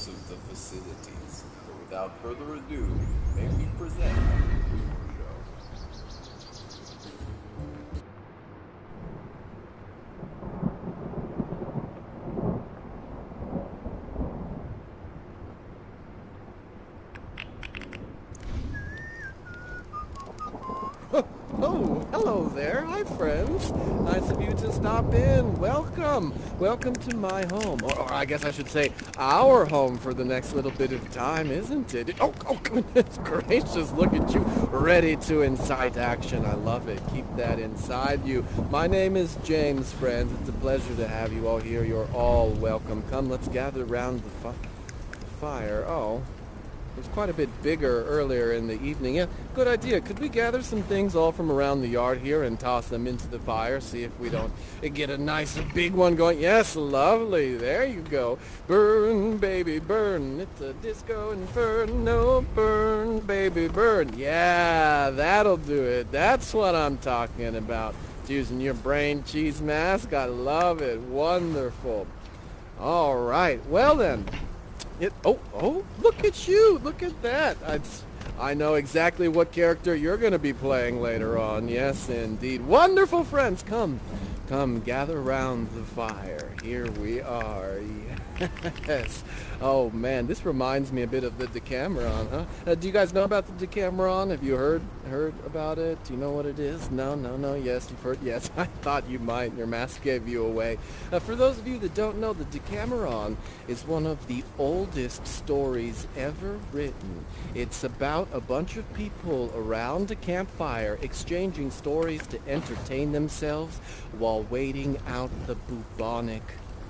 use of the facilities. So without further ado, may we present our show. Oh, hello there. Hi, friends. Nice of you to stop in. Welcome. Welcome to my home. Or I guess I should say our home for the next little bit of time, isn't it? Oh, goodness gracious. Look at you, ready to incite action. I love it. Keep that inside you. My name is James, friends. It's a pleasure to have you all here. You're all welcome. Come, let's gather around the fire. Oh. It was quite a bit bigger earlier in the evening. Yeah, good idea. Could we gather some things all from around the yard here and toss them into the fire? See if we don't get a nice big one going. Yes, lovely. There you go. Burn, baby, burn. It's a disco inferno. Burn, baby, burn. Yeah, that'll do it. That's what I'm talking about. Using your brain cheese mask. I love it. Wonderful. All right. Well then. Oh, look at you. Look at that. I know exactly what character you're going to be playing later on. Yes, indeed. Wonderful friends. Come, gather around the fire. Here we are. Yes. Oh, man, this reminds me a bit of the Decameron, huh? Do you guys know about the Decameron? Have you heard about it? Do you know what it is? No. Yes, you've heard. Yes, I thought you might. Your mask gave you away. For those of you that don't know, the Decameron is one of the oldest stories ever written. It's about a bunch of people around a campfire exchanging stories to entertain themselves while waiting out the bubonic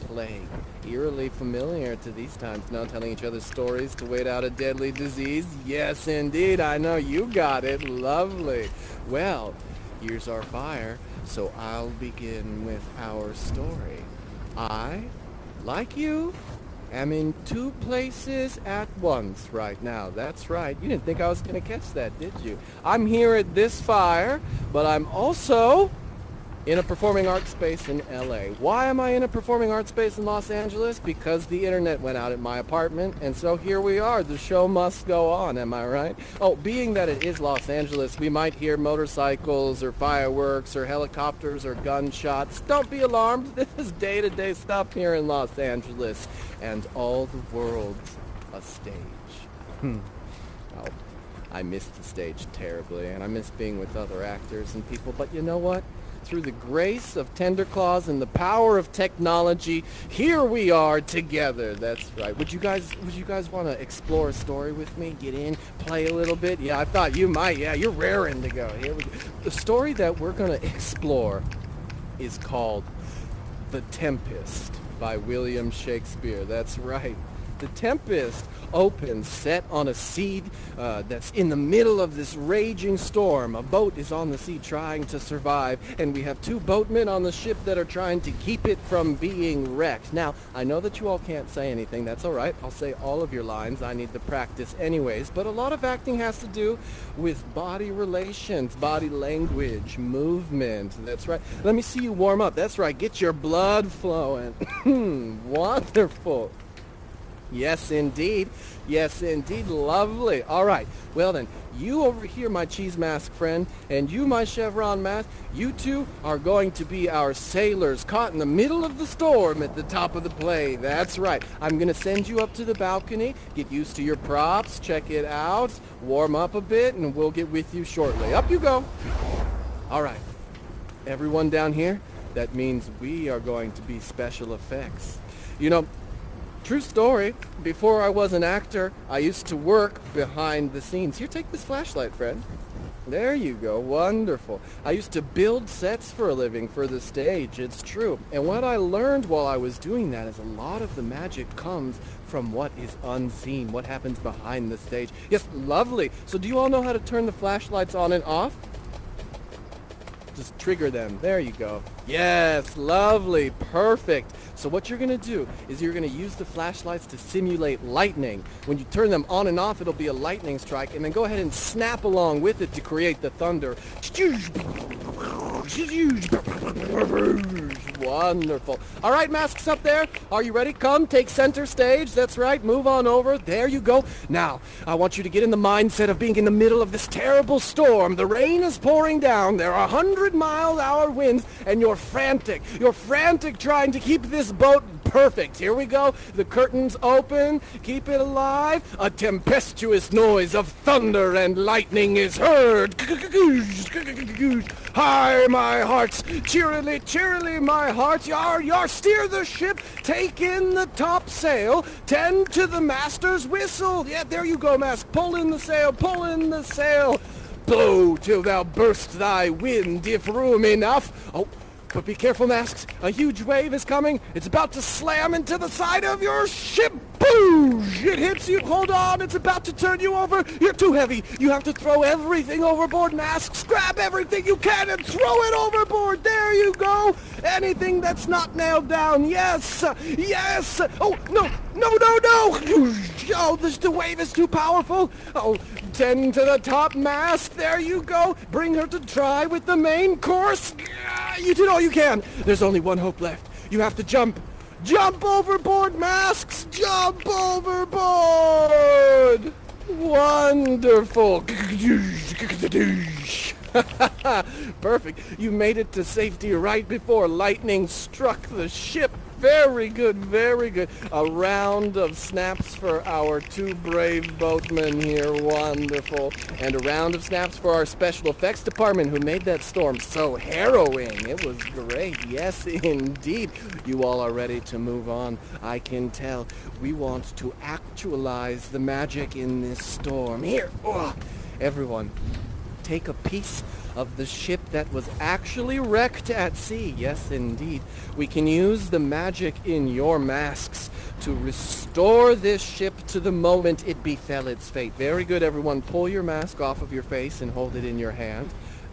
plague. Eerily familiar to these times now, telling each other stories to wait out a deadly disease. Yes, indeed. I know you got it. Lovely. Well, here's our fire, so I'll begin with our story. I, like you, am in two places at once right now. That's right. You didn't think I was going to catch that, did you? I'm here at this fire, but I'm also in a performing arts space in LA. Why am I in a performing arts space in Los Angeles? Because the internet went out at my apartment, and so here we are. The show must go on, am I right? Oh, being that it is Los Angeles, we might hear motorcycles or fireworks or helicopters or gunshots. Don't be alarmed. This is day-to-day stuff here in Los Angeles, and all the world's a stage. Oh, I miss the stage terribly, and I miss being with other actors and people, but you know what? Through the grace of Tender Claws and the power of technology, here we are together. That's right. Would you guys want to explore a story with me? Get in, play a little bit? Yeah, I thought you might. Yeah, you're raring to go. Here we go. The story that we're going to explore is called The Tempest by William Shakespeare. That's right. The Tempest opens set on a sea that's in the middle of this raging storm. A boat is on the sea trying to survive, and we have two boatmen on the ship that are trying to keep it from being wrecked. Now, I know that you all can't say anything. That's all right. I'll say all of your lines. I need the practice anyways, but a lot of acting has to do with body relations, body language, movement. That's right. Let me see you warm up. That's right. Get your blood flowing. Wonderful. Yes, indeed. Yes, indeed. Lovely. All right. Well, then, you over here, my cheese mask friend, and you, my chevron mask, you two are going to be our sailors caught in the middle of the storm at the top of the play. That's right. I'm going to send you up to the balcony, get used to your props, check it out, warm up a bit, and we'll get with you shortly. Up you go. All right. Everyone down here, that means we are going to be special effects. You know, true story, before I was an actor, I used to work behind the scenes. Here, take this flashlight, friend. There you go. Wonderful. I used to build sets for a living for the stage. It's true. And what I learned while I was doing that is a lot of the magic comes from what is unseen, what happens behind the stage. Yes, lovely. So do you all know how to turn the flashlights on and off? Just trigger them. There you go. Yes, lovely. Perfect. So what you're going to do is you're going to use the flashlights to simulate lightning. When you turn them on and off, it'll be a lightning strike, and then go ahead and snap along with it to create the thunder. Wonderful. All right, masks up there. Are you ready? Come, take center stage. That's right. Move on over. There you go. Now, I want you to get in the mindset of being in the middle of this terrible storm. The rain is pouring down. There are 100-mile-an-hour winds, and you're frantic. You're frantic trying to keep this boat perfect. Here we go. The curtains open. Keep it alive. A tempestuous noise of thunder and lightning is heard. Hi, my hearts. Cheerily, cheerily, my hearts. Yar, yar, steer the ship. Take in the topsail. Tend to the master's whistle. Yeah, there you go, mask. Pull in the sail. Pull in the sail. Blow till thou burst thy wind, if room enough. Oh, but be careful, masks. A huge wave is coming. It's about to slam into the side of your ship. Boosh! It hits you. Hold on. It's about to turn you over. You're too heavy. You have to throw everything overboard, masks. Grab everything you can and throw it overboard. There you go. Anything that's not nailed down. Yes. Yes. Oh, no. No, no, no. Oh, the wave is too powerful. Oh, tend to the top mast. There you go. Bring her to dry with the main course. You did all you can. There's only one hope left. You have to jump. Jump overboard, masks! Jump overboard! Wonderful! Perfect. You made it to safety right before lightning struck the ship. Very good, very good. A round of snaps for our two brave boatmen here. Wonderful. And a round of snaps for our special effects department who made that storm so harrowing. It was great. Yes, indeed. You all are ready to move on. I can tell. We want to actualize the magic in this storm. Here. Oh. Everyone, take a piece of the ship that was actually wrecked at sea. Yes, indeed. We can use the magic in your masks to restore this ship to the moment it befell its fate. Very good, everyone. Pull your mask off of your face and hold it in your hand.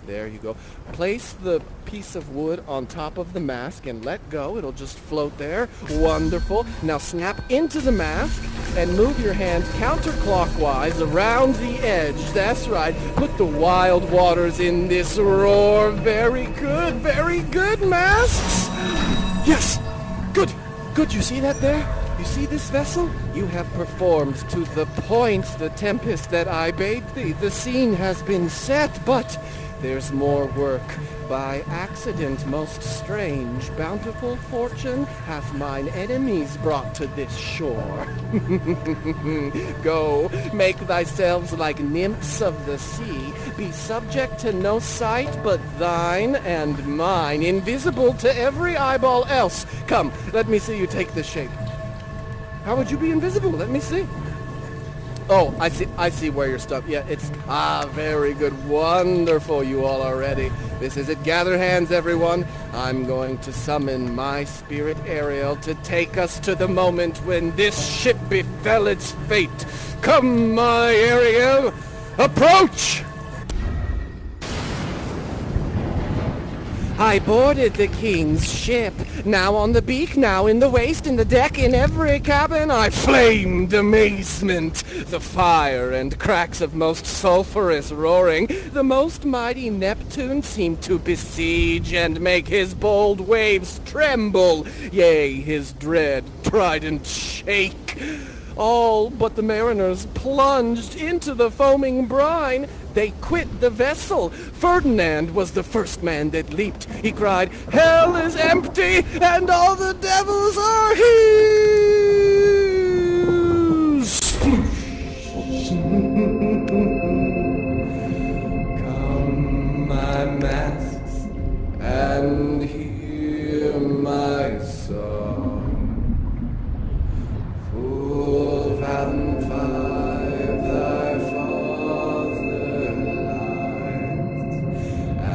There you go. Place the piece of wood on top of the mask and let go. It'll just float there. Wonderful. Now snap into the mask and move your hand counterclockwise around the edge. That's right. Put the wild waters in this roar. Very good, masks. Yes. Good. Good. You see that there? You see this vessel? You have performed to the point the Tempest that I bade thee. The scene has been set, but there's more work. By accident most strange, bountiful fortune hath mine enemies brought to this shore. Go, make thyselves like nymphs of the sea, be subject to no sight but thine and mine, invisible to every eyeball else. Come, let me see you take the shape. How would you be invisible? Let me see. Oh, I see where you're stuck. Yeah, it's, very good. Wonderful, you all are ready. This is it. Gather hands, everyone. I'm going to summon my spirit Ariel to take us to the moment when this ship befell its fate. Come, my Ariel, approach! I boarded the king's ship. Now on the beak, now in the waist, in the deck, in every cabin, I flamed amazement. The fire and cracks of most sulphurous roaring, the most mighty Neptune seemed to besiege and make his bold waves tremble, yea, his dread trident shake. All but the mariners plunged into the foaming brine. They quit the vessel. Ferdinand was the first man that leaped. He cried, "Hell is empty, and all the devils are his!" Come, my masks, and hear my song. Full fathom five, thy father lies,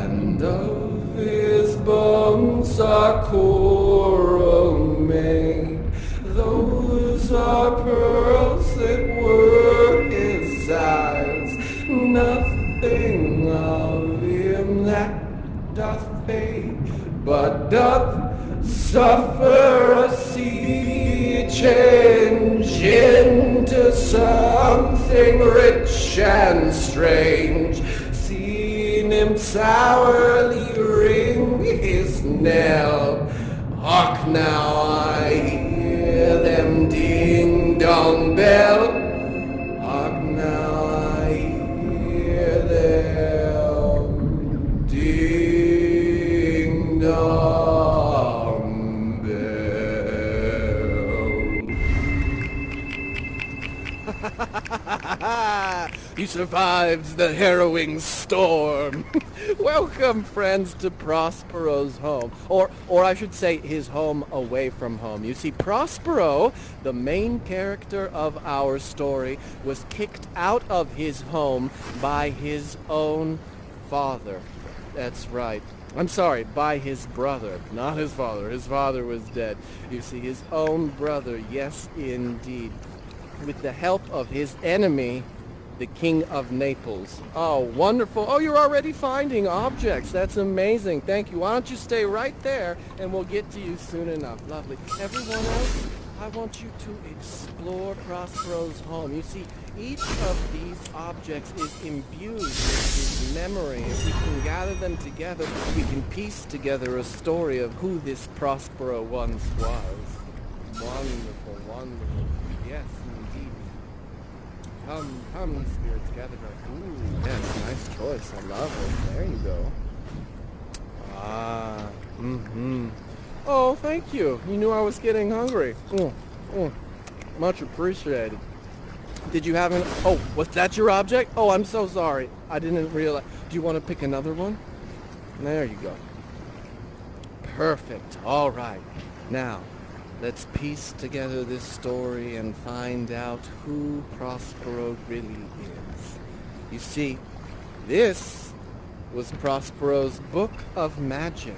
and of his bones are coral made. Those are pearls that were his eyes. Nothing of him that doth fade, but doth suffer a sea change into something rich and strange. Sea nymphs hourly ring his knell. Hark now, I hear them ding-dong bell. Hark now, I hear them ding-dong bell. You survived the harrowing storm. Welcome, friends, to Prospero's home. Or I should say his home away from home. You see, Prospero, the main character of our story, was kicked out of his home by his own father. That's right. I'm sorry, by his brother, not his father. His father was dead. You see, his own brother, yes, indeed. With the help of his enemy, the King of Naples. Oh, wonderful. Oh, you're already finding objects. That's amazing. Thank you. Why don't you stay right there, and we'll get to you soon enough. Lovely. Everyone else, I want you to explore Prospero's home. You see, each of these objects is imbued with his memory. If we can gather them together, we can piece together a story of who this Prospero once was. Wonderful, wonderful. Yes, indeed. Come, spirits, gather right. Ooh, yes, nice choice. I love it. There you go. Ah, Oh, thank you. You knew I was getting hungry. Much appreciated. Did you have an... Oh, was that your object? Oh, I'm so sorry. I didn't realize... Do you want to pick another one? There you go. Perfect. All right. Now, let's piece together this story and find out who Prospero really is. You see, this was Prospero's Book of Magic.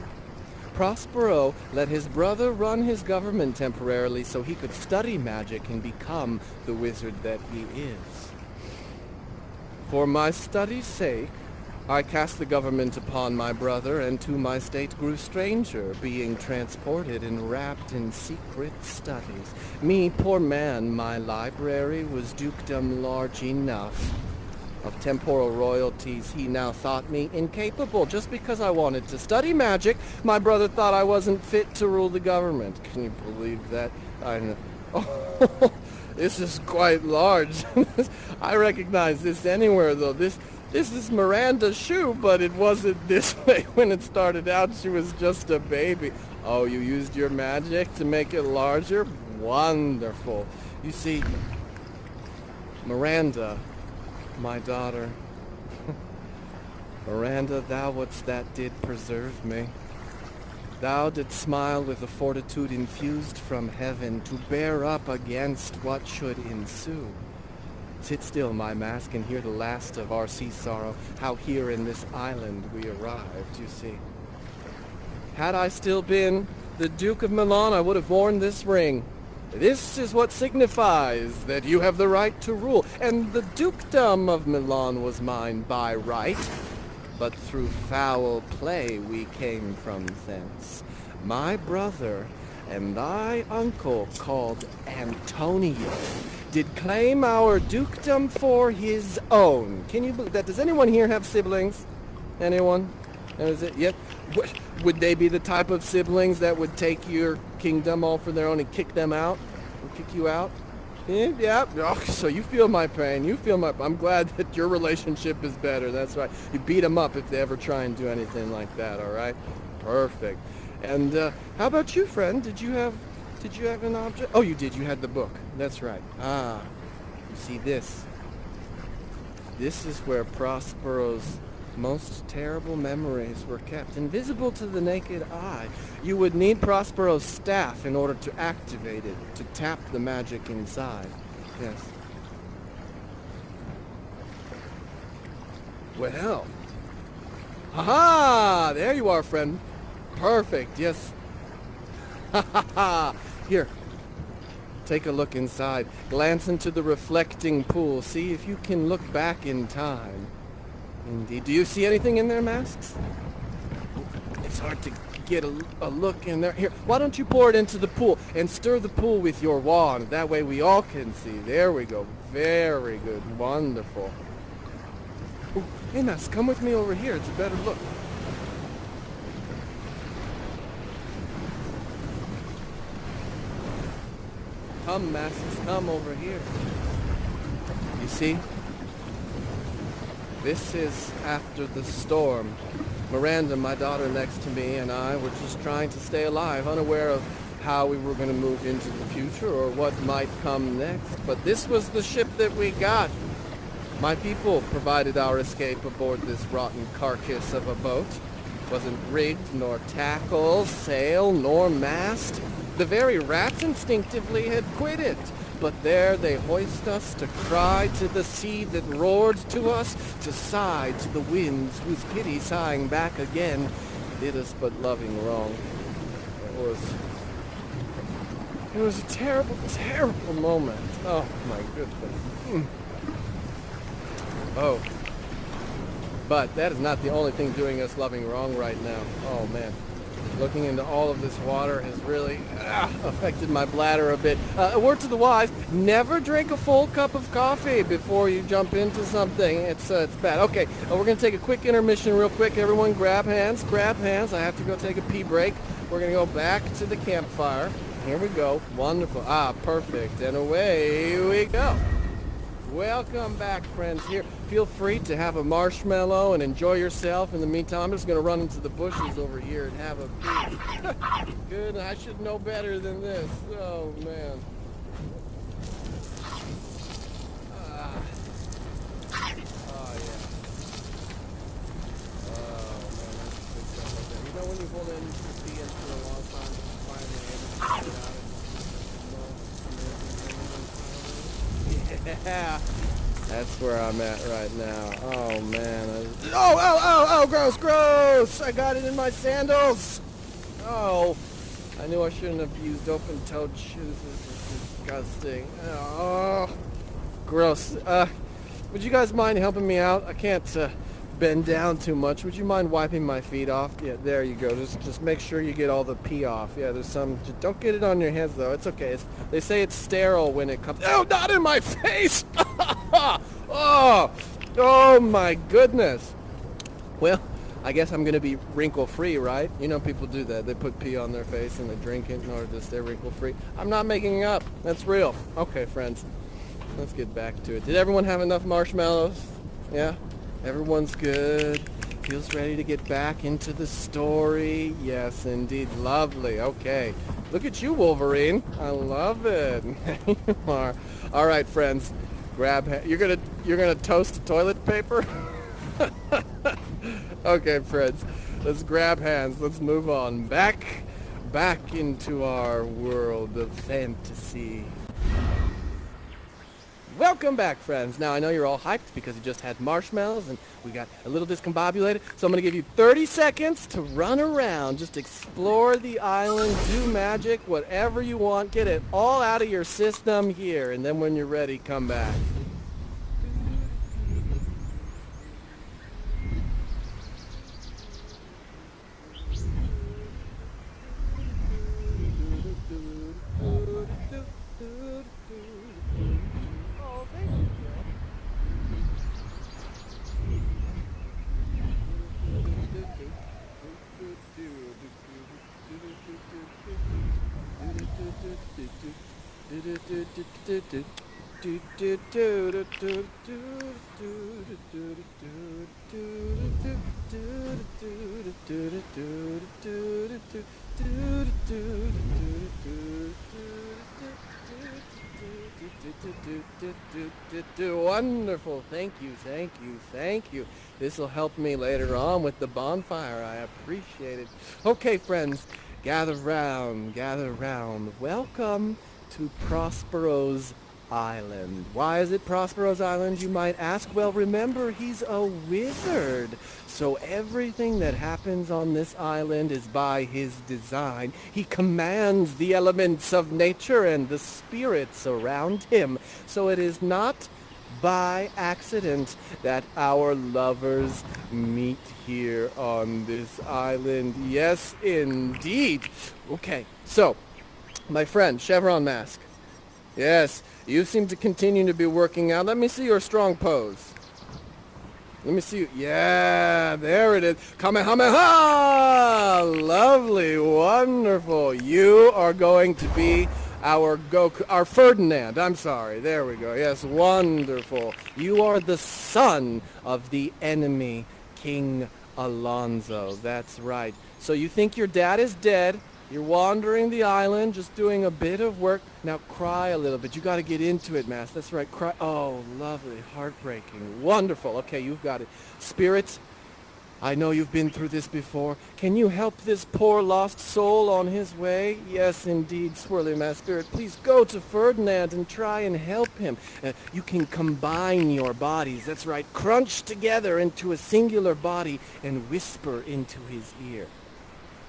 Prospero let his brother run his government temporarily so he could study magic and become the wizard that he is. For my study's sake, I cast the government upon my brother, and to my state grew stranger, being transported and wrapped in secret studies. Me, poor man, my library was dukedom large enough. Of temporal royalties, he now thought me incapable. Just because I wanted to study magic, my brother thought I wasn't fit to rule the government. Can you believe that? I know. Oh, this is quite large. I recognize this anywhere, though. This is Miranda's shoe, but it wasn't this way when it started out. She was just a baby. Oh, you used your magic to make it larger? Wonderful. You see, Miranda, my daughter, Miranda, thou wouldst that did preserve me. Thou didst smile with a fortitude infused from heaven to bear up against what should ensue. Sit still, my mask, and hear the last of our sea sorrow, how here in this island we arrived, you see. Had I still been the Duke of Milan, I would have worn this ring. This is what signifies that you have the right to rule, and the dukedom of Milan was mine by right, but through foul play we came from thence. My brother and thy uncle, called Antonio, did claim our dukedom for his own. Can you believe that? Does anyone here have siblings? Anyone? Is it? Yep. Would they be the type of siblings that would take your kingdom all for their own and kick them out? Or kick you out? Yeah. Oh, so you feel my pain. I'm glad that your relationship is better. That's right. You beat them up if they ever try and do anything like that, all right? Perfect. And how about you, friend? Did you have an object? Oh, you did. You had the book. That's right. Ah, you see this. This is where Prospero's most terrible memories were kept, invisible to the naked eye. You would need Prospero's staff in order to activate it, to tap the magic inside. Yes. Well. Ha-ha! There you are, friend. Perfect, yes. Ha-ha-ha! Here. Take a look inside. Glance into the reflecting pool. See if you can look back in time. Indeed. Do you see anything in there, Masks? It's hard to get a look in there. Here, why don't you pour it into the pool and stir the pool with your wand? That way we all can see. There we go. Very good. Wonderful. Ooh, hey, Masks, come with me over here. It's a better look. Come, masks, come over here. You see? This is after the storm. Miranda, my daughter next to me, and I were just trying to stay alive, unaware of how we were going to move into the future or what might come next. But this was the ship that we got. My people provided our escape aboard this rotten carcass of a boat. Wasn't rigged, nor tackle, sail, nor mast. The very rats instinctively had quit it. But there they hoist us to cry to the sea that roared to us, to sigh to the winds whose pity sighing back again did us but loving wrong. It was a terrible, terrible moment. Oh my goodness. Oh. But that is not the only thing doing us loving wrong right now. Oh man. Looking into all of this water has really affected my bladder a bit. A word to the wise, never drink a full cup of coffee before you jump into something. It's bad. Okay, we're going to take a quick intermission real quick. Everyone grab hands, grab hands. I have to go take a pee break. We're going to go back to the campfire. Here we go. Wonderful. Perfect. And away we go. Welcome back, friends. Here, feel free to have a marshmallow and enjoy yourself. In the meantime, I'm just going to run into the bushes over here and have a pee. Good. I should know better than this. Oh, man. Oh, yeah. Oh, man. That's good stuff like that. You know when you hold in your pee in for a long time, finally able to get it out? Yeah, that's where I'm at right now. Oh man. Oh, gross. I got it in my sandals. Oh, I knew I shouldn't have used open-toed shoes. This is disgusting. Oh, gross. Would you guys mind helping me out? I can't bend down too much. Would you mind wiping my feet off? Yeah, there you go. Just make sure you get all the pee off. Yeah, there's some. Don't get it on your hands though. It's okay. They say it's sterile when it comes. Oh, not in my face! Oh my goodness. Well, I guess I'm gonna be wrinkle-free, right? You know people do that. They put pee on their face and they drink it in order to stay wrinkle-free. I'm not making it up. That's real. Okay, friends. Let's get back to it. Did everyone have enough marshmallows? Yeah? Everyone's good. Feels ready to get back into the story. Yes, indeed. Lovely. Okay. Look at you, Wolverine. I love it. There you are. All right, friends. You're gonna toast toilet paper? Okay, friends. Let's grab hands. Let's move on. Back into our world of fantasy. Welcome back, friends. Now, I know you're all hyped because you just had marshmallows and we got a little discombobulated. So I'm going to give you 30 seconds to run around. Just explore the island, do magic, whatever you want. Get it all out of your system here. And then when you're ready, come back. Wonderful. Thank you. This will help me later on with the bonfire. I appreciate it. Okay, friends, gather round. Welcome to Prospero's Island. Why is it Prospero's Island, you might ask? Well, remember, he's a wizard. So everything that happens on this island is by his design. He commands the elements of nature and the spirits around him. So it is not by accident that our lovers meet here on this island. Yes, indeed. Okay, so, my friend, Chevron Mask. Yes, you seem to continue to be working out. Let me see your strong pose. Let me see you. Yeah, there it is. Kamehameha! Lovely, wonderful. You are going to be our Goku, our Ferdinand. I'm sorry. There we go. Yes, wonderful. You are the son of the enemy, King Alonzo. That's right. So you think your dad is dead. You're wandering the island, just doing a bit of work. Now cry a little bit. You got to get into it, Mass. That's right. Cry. Oh, lovely. Heartbreaking. Wonderful. Okay, you've got it. Spirits, I know you've been through this before. Can you help this poor lost soul on his way? Yes, indeed, Swirly Mass Spirit. Please go to Ferdinand and try and help him. You can combine your bodies. That's right. Crunch together into a singular body and whisper into his ear.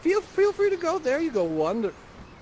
Feel free to go. There you go.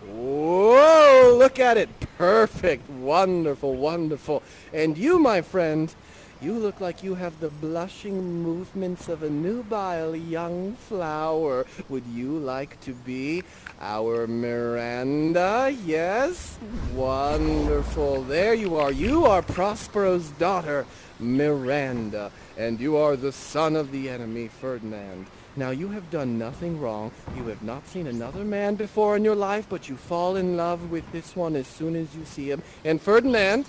Whoa, look at it. Perfect. Wonderful, wonderful. And you, my friend, you look like you have the blushing movements of a nubile young flower. Would you like to be our Miranda? Yes? Wonderful. There you are. You are Prospero's daughter, Miranda. And you are the son of the enemy, Ferdinand. Now, you have done nothing wrong. You have not seen another man before in your life, but you fall in love with this one as soon as you see him. And Ferdinand,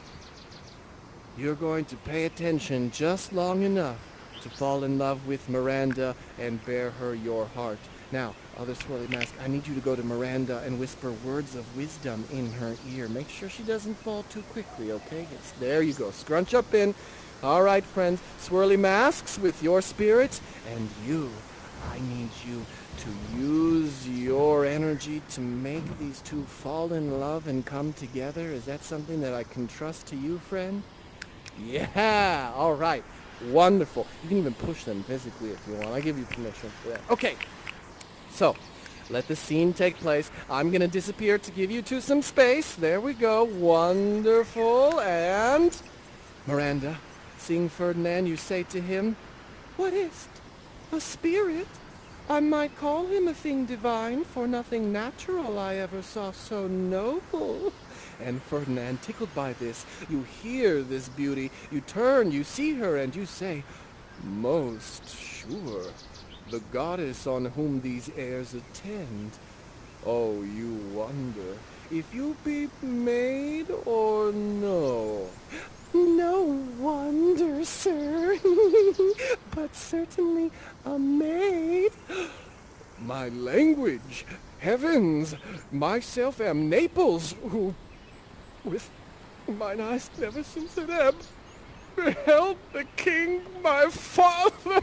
you're going to pay attention just long enough to fall in love with Miranda and bear her your heart. Now, other Swirly Mask, I need you to go to Miranda and whisper words of wisdom in her ear. Make sure she doesn't fall too quickly, okay? There you go. Scrunch up in. All right, friends. Swirly Masks with your spirits, and you. I need you to use your energy to make these two fall in love and come together. Is that something that I can trust to you, friend? Yeah, all right. Wonderful. You can even push them physically if you want. I give you permission for that. Okay, so let the scene take place. I'm going to disappear to give you two some space. There we go. Wonderful. And Miranda, seeing Ferdinand, you say to him, "What is't? A spirit? I might call him a thing divine, for nothing natural I ever saw so noble." And Ferdinand, tickled by this, you hear this beauty, you turn, you see her, and you say, "Most sure, the goddess on whom these airs attend. Oh, you wonder if you be maid or no." "No wonder, sir, but certainly a maid." "My language! Heavens! Myself am Naples, who, with mine eyes never since it ebb, beheld the king my father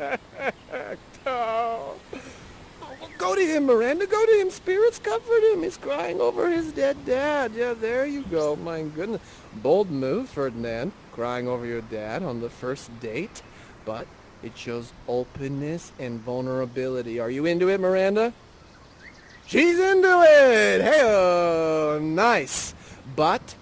act. Oh. Go to him, Miranda. Go to him. Spirits, comfort him. He's crying over his dead dad. Yeah, there you go. My goodness. Bold move, Ferdinand. Crying over your dad on the first date. But it shows openness and vulnerability. Are you into it, Miranda? She's into it. Hey-oh. Nice. But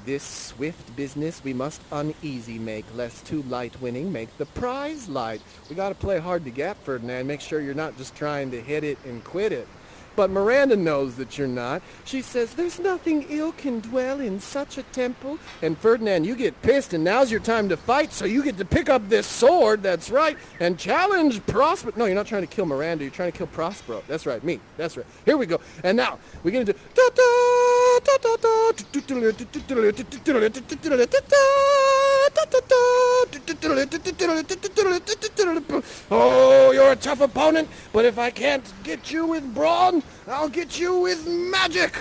this swift business we must uneasy make, lest too light winning make the prize light. We got to play hard to get, Ferdinand. Make sure you're not just trying to hit it and quit it. But Miranda knows that you're not. She says, "There's nothing ill can dwell in such a temple." And Ferdinand, you get pissed, and now's your time to fight, so you get to pick up this sword, that's right, and challenge Prospero. No, you're not trying to kill Miranda, you're trying to kill Prospero. That's right, me. That's right. Here we go. And now, we're going to do... Oh, you're a tough opponent, but if I can't get you with brawn, I'll get you with magic.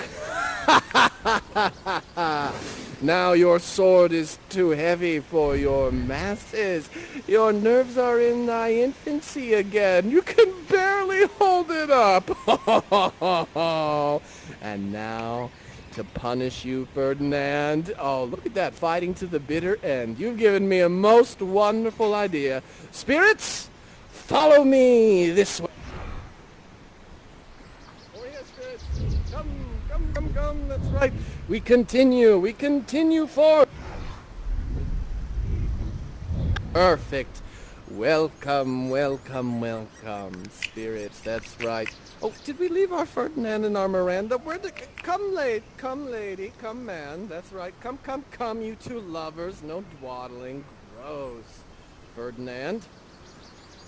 Now your sword is too heavy for your masses. Your nerves are in thy infancy again. You can barely hold it up. And now, to punish you, Ferdinand. Oh, look at that, fighting to the bitter end. You've given me a most wonderful idea. Spirits, follow me this way. Oh, yes, spirits. Come. That's right. We continue forward. Perfect. Welcome, spirits. That's right. Oh, did we leave our Ferdinand and our Miranda? Come, lady, come, man. That's right. Come, you two lovers. No dawdling. Gross. Ferdinand,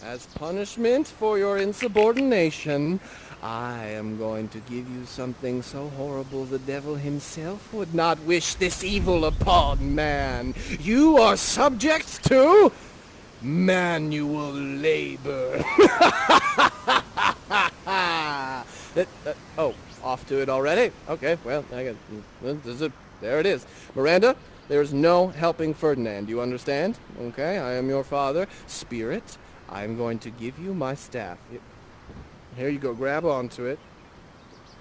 As punishment for your insubordination, I am going to give you something so horrible the devil himself would not wish this evil upon man. You are subject to manual labor. Oh, off to it already? Okay, well, there it is. Miranda, there's no helping Ferdinand, you understand? Okay, I am your father. Spirit, I'm going to give you my staff. Here you go, grab onto it.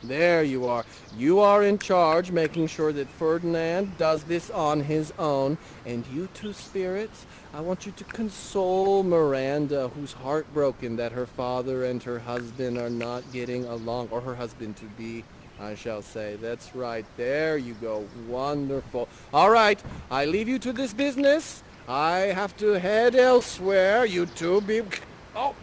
There you are. You are in charge, making sure that Ferdinand does this on his own. And you two spirits, I want you to console Miranda, who's heartbroken that her father and her husband are not getting along, or her husband-to-be, I shall say. That's right. There you go. Wonderful. All right, I leave you to this business. I have to head elsewhere. You two be... Oh!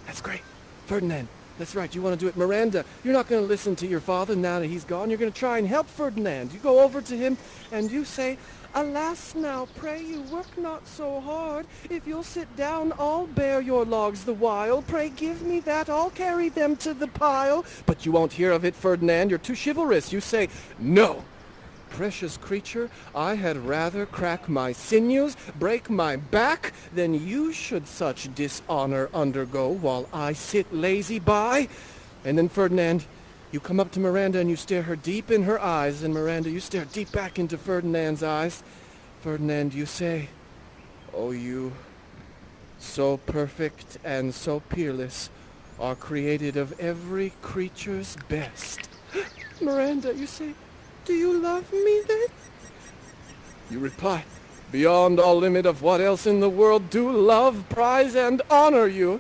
That's great. Ferdinand, that's right. You want to do it. Miranda, you're not going to listen to your father now that he's gone. You're going to try and help Ferdinand. You go over to him and you say, "Alas now, pray you work not so hard. If you'll sit down, I'll bear your logs the while. Pray give me that, I'll carry them to the pile." But you won't hear of it, Ferdinand. You're too chivalrous. You say, "No. Precious creature, I had rather crack my sinews, break my back, than you should such dishonor undergo while I sit lazy by." And then Ferdinand, you come up to Miranda and you stare her deep in her eyes, and Miranda, you stare deep back into Ferdinand's eyes. Ferdinand, you say, "Oh, you, so perfect and so peerless, are created of every creature's best." Miranda, you say, "Do you love me then?" You reply, "Beyond all limit of what else in the world do love, prize, and honor you.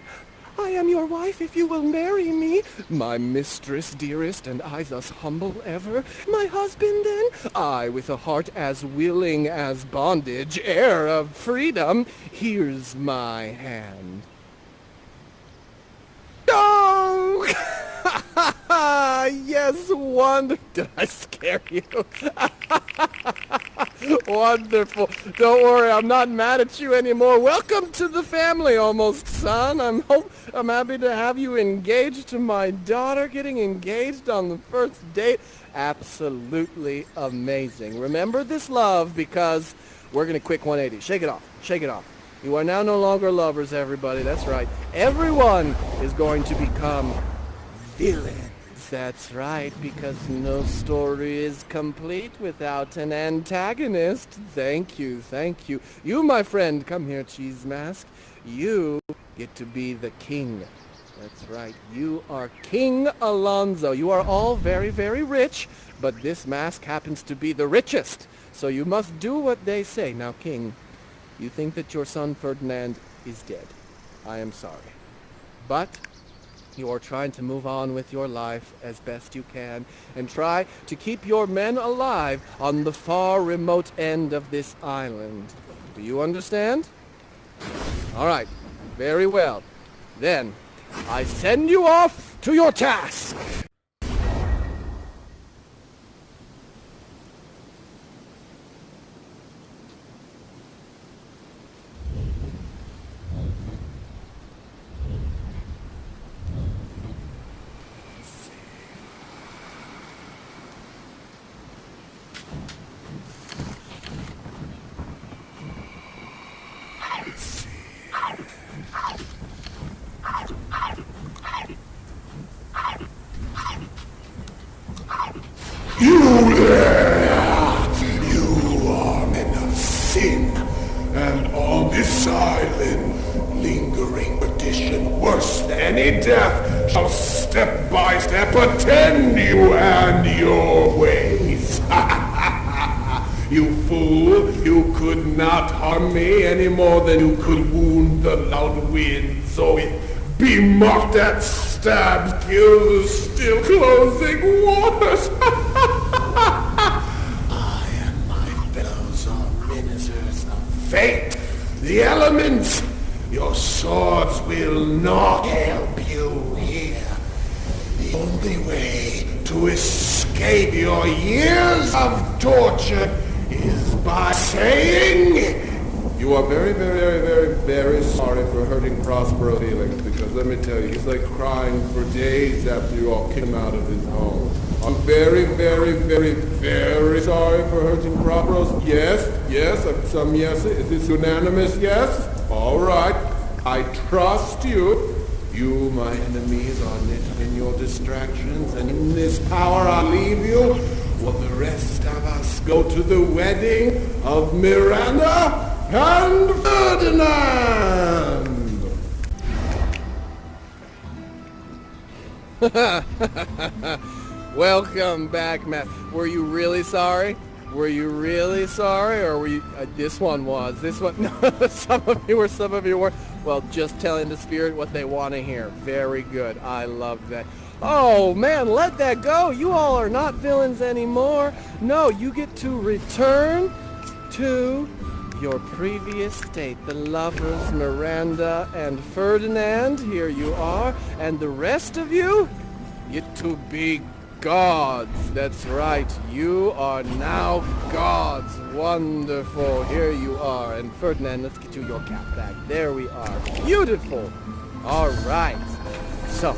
I am your wife if you will marry me. My mistress, dearest, and I thus humble ever. My husband then, I with a heart as willing as bondage, heir of freedom, here's my hand." Oh! Yes, wonderful. Did I scare you? Wonderful. Don't worry, I'm not mad at you anymore. Welcome to the family, almost, son. I'm happy to have you engaged to my daughter. Getting engaged on the first date. Absolutely amazing. Remember this, love, because we're going to quick 180. Shake it off. Shake it off. You are now no longer lovers, everybody. That's right. Everyone is going to become villains. That's right, because no story is complete without an antagonist. Thank you, thank you. You, my friend, come here, Cheese Mask. You get to be the king. That's right, you are King Alonzo. You are all very, very rich, but this mask happens to be the richest. So you must do what they say. Now, King, you think that your son Ferdinand is dead. I am sorry. But you are trying to move on with your life as best you can and try to keep your men alive on the far remote end of this island. Do you understand? All right. Very well. Then, I send you off to your task. You there! You are men of sin, and on this island, lingering perdition worse than any death shall step by step attend you and your ways. You fool, you could not harm me any more than you could wound the loud wind, so it be mocked at, stabbed, killed, still closing waters. I and my fellows are ministers of fate, the elements. Your swords will not help you here. The only way to escape your years of torture is by saying You are very, very, very, very, very sorry for hurting Prospero's feelings, because let me tell you, he's like crying for days after you all kick him out of his home. I'm very, very, very, very sorry for hurting Prospero's. Yes, some yes. Is this unanimous yes? All right. I trust you. You, my enemies, are little in your distractions, and in this power I leave you, while the rest of us go to the wedding of Miranda and Ferdinand! Welcome back, Matt. Were you really sorry? Were you really sorry, or were you? This one was. This one. No, some of you were. Well, just telling the spirit what they want to hear. Very good. I love that. Oh man, let that go. You all are not villains anymore. No, you get to return to your previous state. The lovers, Miranda and Ferdinand. Here you are, and the rest of you get to be gods. That's right. You are now gods. Wonderful. Here you are. And Ferdinand, let's get you your cap back. There we are. Beautiful. All right. So,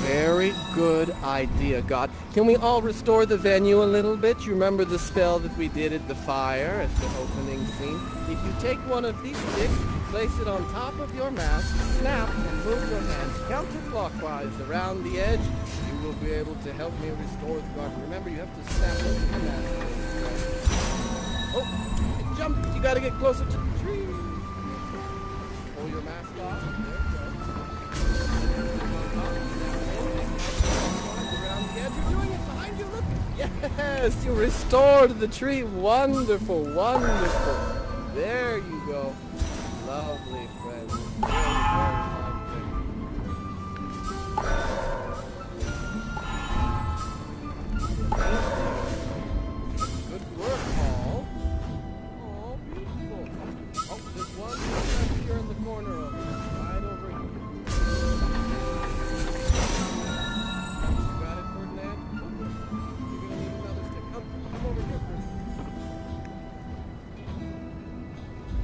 very good idea, God. Can we all restore the venue a little bit? You remember the spell that we did at the fire at the opening scene? If you take one of these sticks, place it on top of your mask, snap, and move your hands counterclockwise around the edge. You will be able to help me restore the garden. Remember, you have to snap over your mask. Oh, jump! You gotta get closer to the tree. Pull your mask off. There you go. Around the edge. You're doing it behind you. Look. Yes, you restored the tree. Wonderful, wonderful. There you go. Lovely, friends. Very, very lovely. Good work, Paul. Oh, beautiful. Oh, there's one right here in the corner over here. Right over here. You got it, Ferdinand? You're gonna need another stick. Come over here, Ferdinand.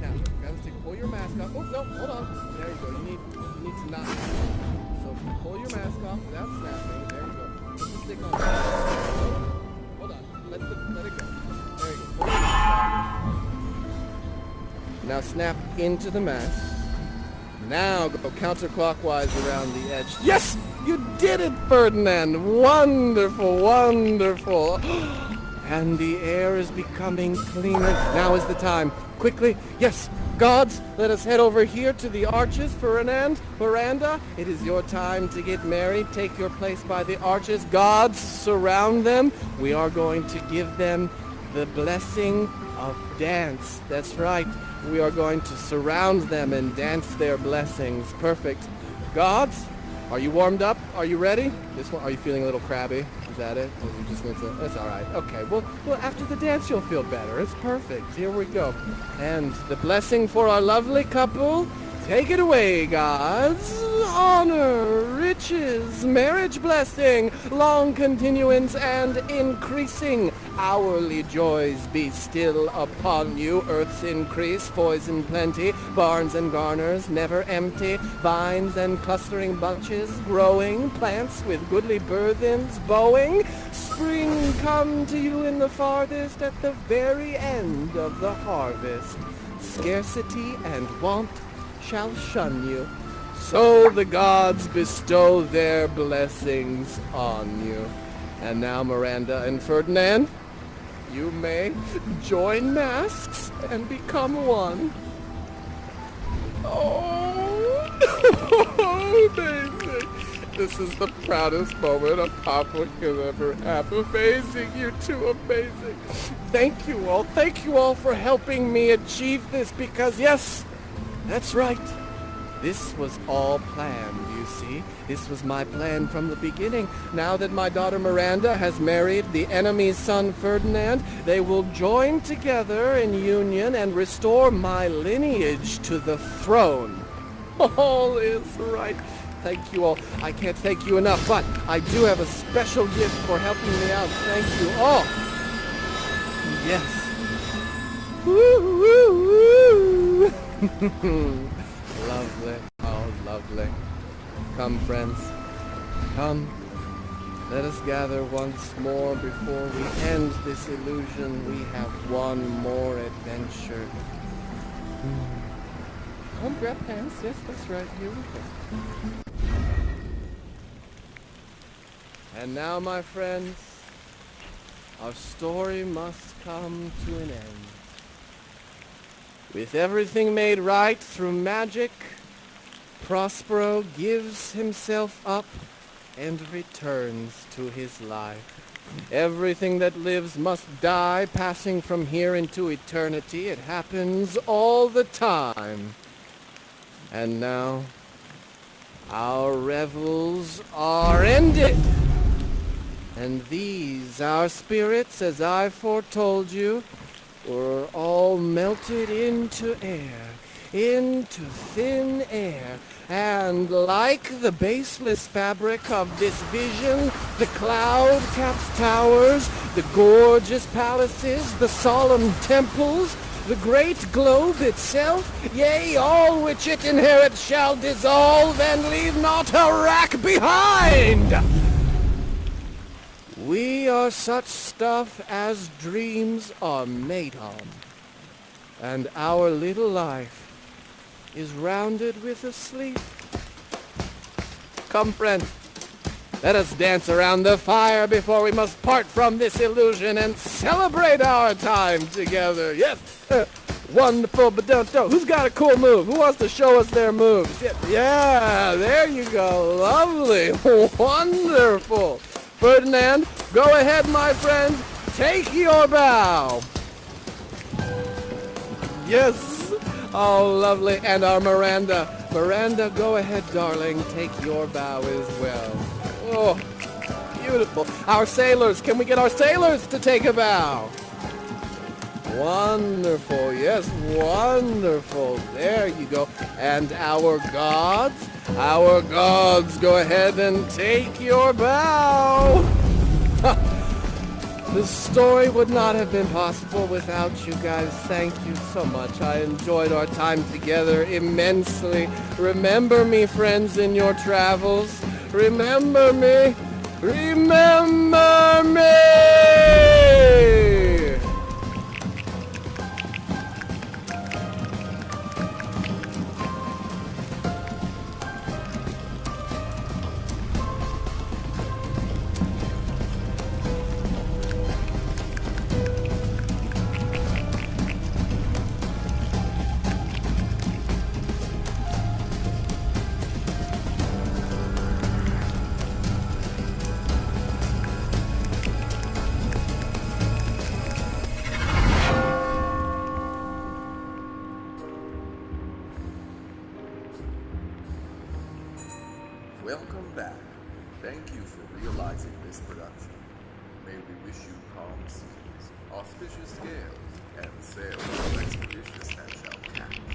Now, grab a stick, pull your mask off. Oh, no, hold on. There you go. You need to not. So pull your mask off without snapping. There you go. Put the stick on. Hold on. Let it go. There you go. Pull your mask off. Now snap into the mask. Now go counterclockwise around the edge. Yes! You did it, Ferdinand! Wonderful, wonderful. And the air is becoming cleaner. Now is the time. Quickly, yes, gods, let us head over here to the arches. Ferdinand, Miranda, it is your time to get married. Take your place by the arches. Gods, surround them. We are going to give them the blessing of dance. That's right. We are going to surround them and dance their blessings. Perfect. Gods, are you warmed up? Are you ready? This one, are you feeling a little crabby? Is that it? Or you just need to, that's all right. Okay, well, after the dance you'll feel better. It's perfect. Here we go. And the blessing for our lovely couple. Take it away, gods. Honor, riches, marriage blessing, long continuance and increasing. Hourly joys be still upon you. Earth's increase, poison plenty, barns and garners never empty, vines and clustering bunches growing, plants with goodly burthens bowing. Spring come to you in the farthest, at the very end of the harvest. Scarcity and want shall shun you. So the gods bestow their blessings on you. And now, Miranda and Ferdinand, you may join masks and become one. Oh, amazing. This is the proudest moment a papa could ever have. Amazing, you two, amazing. Thank you all for helping me achieve this, because yes, that's right. This was all planned, you see. This was my plan from the beginning. Now that my daughter Miranda has married the enemy's son Ferdinand, they will join together in union and restore my lineage to the throne. All is right. Thank you all. I can't thank you enough, but I do have a special gift for helping me out. Thank you all. Yes. Woo, woo, woo. Lovely. Oh, lovely. Come, friends. Come. Let us gather once more before we end this illusion. We have one more adventure. Come, grab pants. Yes, that's right. Here we go. And now, my friends, our story must come to an end. With everything made right through magic, Prospero gives himself up and returns to his life. Everything that lives must die, passing from here into eternity. It happens all the time. And now, our revels are ended. And these, our spirits, as I foretold you, were all melted into air, into thin air, and like the baseless fabric of this vision, the cloud-capped towers, the gorgeous palaces, the solemn temples, the great globe itself, yea, all which it inherits shall dissolve and leave not a rack behind. We are such stuff as dreams are made of, and our little life is rounded with a sleep. Come, friends, let us dance around the fire before we must part from this illusion and celebrate our time together. Yes, wonderful, but don't. Who's got a cool move? Who wants to show us their moves? Yeah, there you go. Lovely, wonderful. Ferdinand, go ahead, my friend. Take your bow. Yes. Oh, lovely. And our Miranda. Miranda, go ahead, darling. Take your bow as well. Oh, beautiful. Our sailors. Can we get our sailors to take a bow? Wonderful. Yes, wonderful. There you go. And our gods. Our gods, go ahead and take your bow. This story would not have been possible without you guys. Thank you so much. I enjoyed our time together immensely. Remember me, friends, in your travels. Remember me. Remember me. Welcome back. Thank you for realizing this production. May we wish you calm seas, auspicious gales, and sails so expeditious that shall catch.